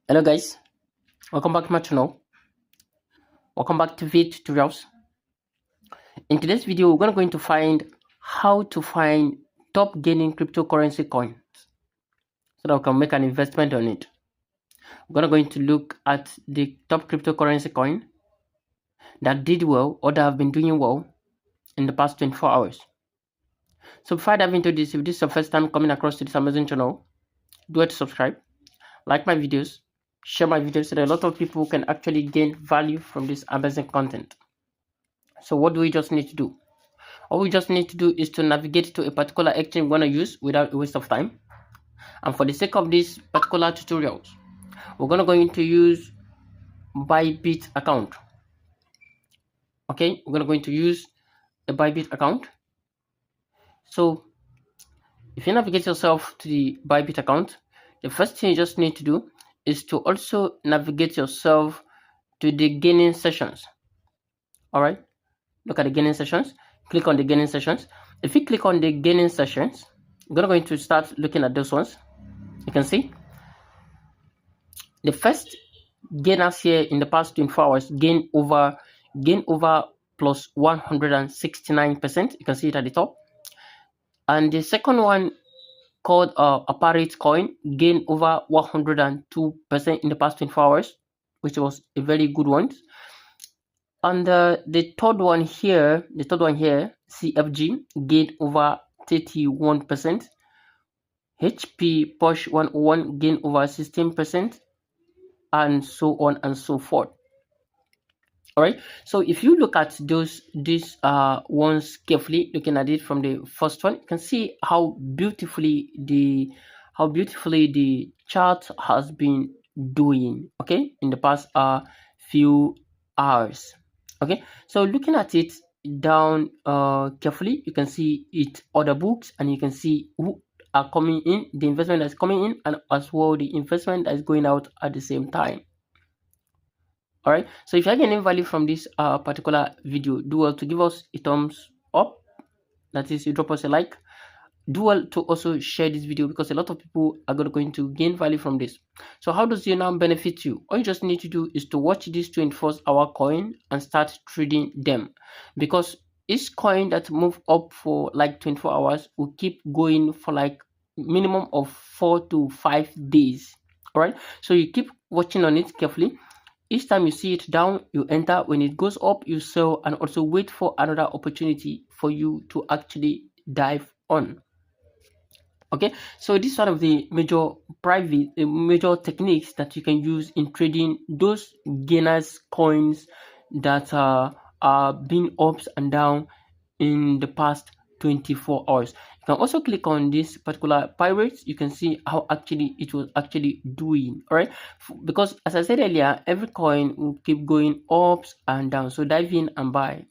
Hello guys, welcome back to my channel. Welcome back to V Tutorials. In today's video, we're going to find how to find top gaining cryptocurrency coins so that we can make an investment on it. We're going to look at the top cryptocurrency coin that did well or that have been doing well in the past 24 hours. So before I dive into this, if this is your first time coming across to this amazing channel, do it to subscribe, like my videos, share my videos so that a lot of people can actually gain value from this amazing content. So what do we just need to do? All we just need to do is to navigate to a particular exchange we're going to use without a waste of time. And for the sake of this particular tutorials, we're going to use Bybit account. Okay, we're going to use a Bybit account. So if you navigate yourself to the Bybit account, the first thing you just need to do is to also navigate yourself to the gaining sessions. All right, look at the gaining sessions. Click on the gaining sessions. If you click on the gaining sessions, we're going to start looking at those ones. You can see the first gainers here in the past 24 hours gain over plus 169%. You can see it at the top. And the second one, called Apparit coin, gained over 102% in the past 24 hours, which was a very good one. And the third one here, CFG, gained over 31%. HP Push 101 gained over 16%, and so on and so forth. All right, so if you look at these ones carefully, looking at it from the first one, you can see how beautifully the chart has been doing, okay, in the past few hours. Okay, so looking at it down carefully, you can see it order books, and you can see who are coming in, the investment that's coming in, and as well the investment that's going out at the same time. All right, so if you're getting value from this particular video, do well to give us a thumbs up, that is, you drop us a like. Do well to also share this video, because a lot of people are going to gain value from this. So how does it now benefit you? All you just need to do is to watch this 24-hour coin and start trading them, because each coin that move up for like 24 hours will keep going for like minimum of 4 to 5 days. All right, so you keep watching on it carefully. Each time you see it down, you enter. When it goes up, you sell, and also wait for another opportunity for you to actually dive on. Okay, so this is one of the major techniques that you can use in trading those gainers coins that are being ups and down in the past 24 hours. You can also click on this particular pirates. You can see how actually it was actually doing. All right, because as I said earlier, every coin will keep going ups and down. So dive in and buy.